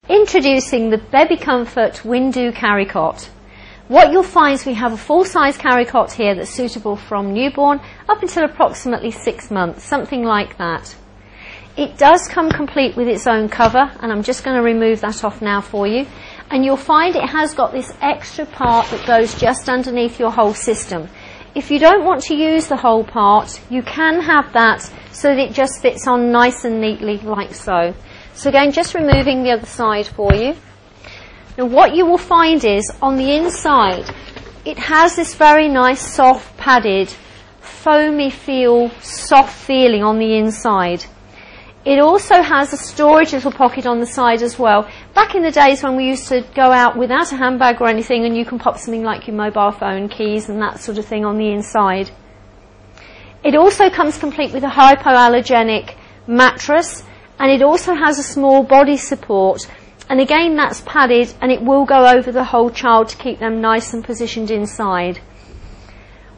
Introducing the Bebe Confort Windoo carry cot. What you'll find is we have a full-size carry cot here that's suitable from newborn up until approximately 6 months, something like that. It does come complete with its own cover, and I'm just going to remove that off now for you. And you'll find it has got this extra part that goes just underneath your whole system. If you don't want to use the whole part, you can have that so that it just fits on nice and neatly like so. So again, just removing the other side for you. Now what you will find is on the inside, it has this very nice soft padded, foamy feel, soft feeling on the inside. It also has a storage little pocket on the side as well. Back in the days when we used to go out without a handbag or anything, and you can pop something like your mobile phone, keys and that sort of thing on the inside. It also comes complete with a hypoallergenic mattress, and it also has a small body support, and again that's padded, and it will go over the whole child to keep them nice and positioned inside.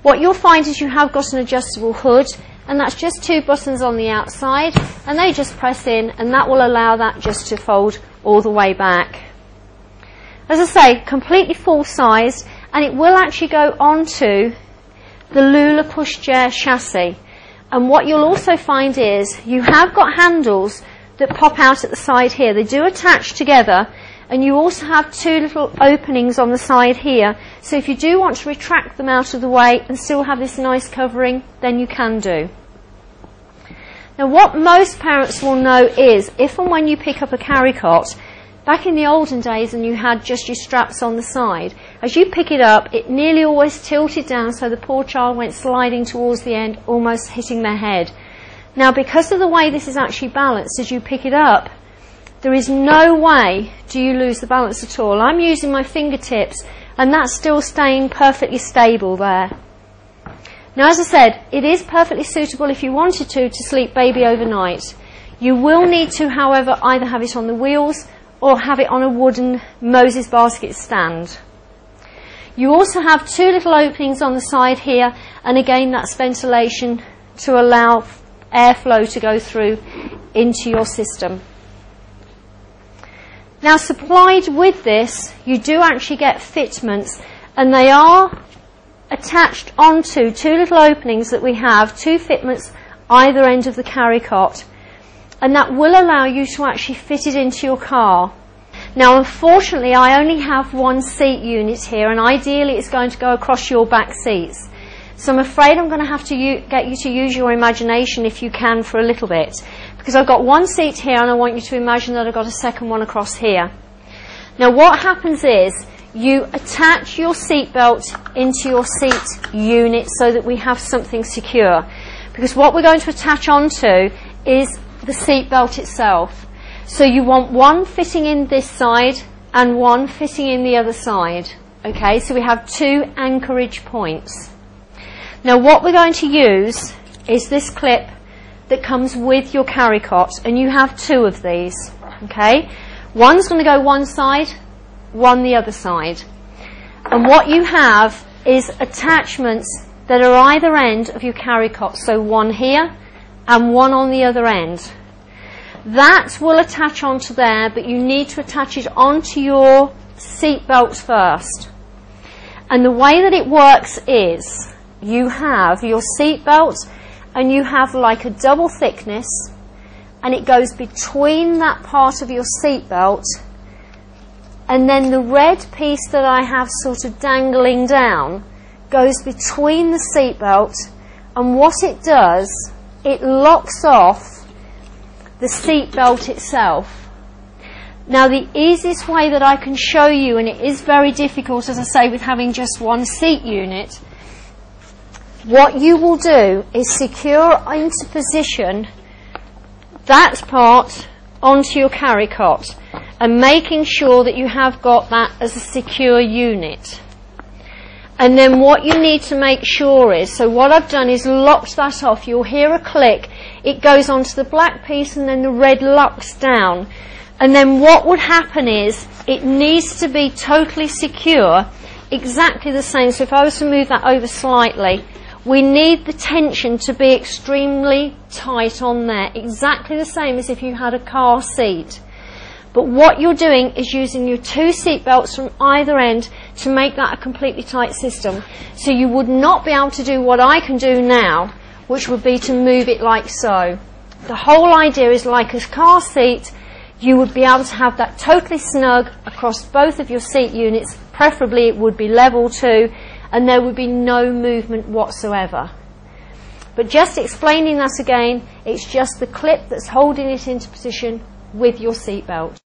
What you'll find is you have got an adjustable hood, and that's just 2 buttons on the outside, and they just press in, and that will allow that just to fold all the way back. As I say, completely full-sized, and it will actually go onto the Lula pushchair chassis. And what you'll also find is you have got handles that pop out at the side here. They do attach together, and you also have 2 little openings on the side here. So if you do want to retract them out of the way and still have this nice covering, then you can do. Now what most parents will know is if and when you pick up a carry cot, back in the olden days and you had just your straps on the side, as you pick it up, it nearly always tilted down so the poor child went sliding towards the end, almost hitting their head. Now because of the way this is actually balanced as you pick it up, there is no way do you lose the balance at all. I'm using my fingertips and that's still staying perfectly stable there. Now as I said, it is perfectly suitable if you wanted to sleep baby overnight. You will need to, however, either have it on the wheels or have it on a wooden Moses basket stand. You also have 2 little openings on the side here, and again that's ventilation to allow airflow to go through into your system. Now supplied with this, you do actually get fitments, and they are attached onto 2 little openings that we have, 2 fitments either end of the carry cot, and that will allow you to actually fit it into your car. Now unfortunately I only have 1 seat unit here, and ideally it's going to go across your back seats. So I'm afraid I'm going to have to get you to use your imagination if you can for a little bit, because I've got 1 seat here and I want you to imagine that I've got a second one across here. Now what happens is you attach your seat belt into your seat unit so that we have something secure, because what we're going to attach onto is the seat belt itself. So you want 1 fitting in this side and 1 fitting in the other side. Okay, so we have 2 anchorage points. Now what we're going to use is this clip that comes with your carry cot, and you have 2 of these. Okay, one's going to go one side, one the other side. And what you have is attachments that are either end of your carry cot, so 1 here and 1 on the other end. That will attach onto there, but you need to attach it onto your seat belt first. And the way that it works is you have your seat belt and you have like a double thickness, and it goes between that part of your seat belt, and then the red piece that I have sort of dangling down goes between the seat belt, and what it does, it locks off the seat belt itself. Now the easiest way that I can show you, and it is very difficult as I say with having just 1 seat unit, what you will do is secure into position that part onto your carry cot, and making sure that you have got that as a secure unit. And then what you need to make sure is, so what I've done is locked that off. You'll hear a click, it goes onto the black piece and then the red locks down. And then what would happen is it needs to be totally secure, exactly the same. So if I was to move that over slightly, we need the tension to be extremely tight on there, exactly the same as if you had a car seat. But what you're doing is using your two seat belts from either end to make that a completely tight system. So you would not be able to do what I can do now, which would be to move it like so. The whole idea is, like a car seat, you would be able to have that totally snug across both of your seat units. Preferably it would be level too, and there would be no movement whatsoever. But just explaining that again, it's just the clip that's holding it into position with your seat belt.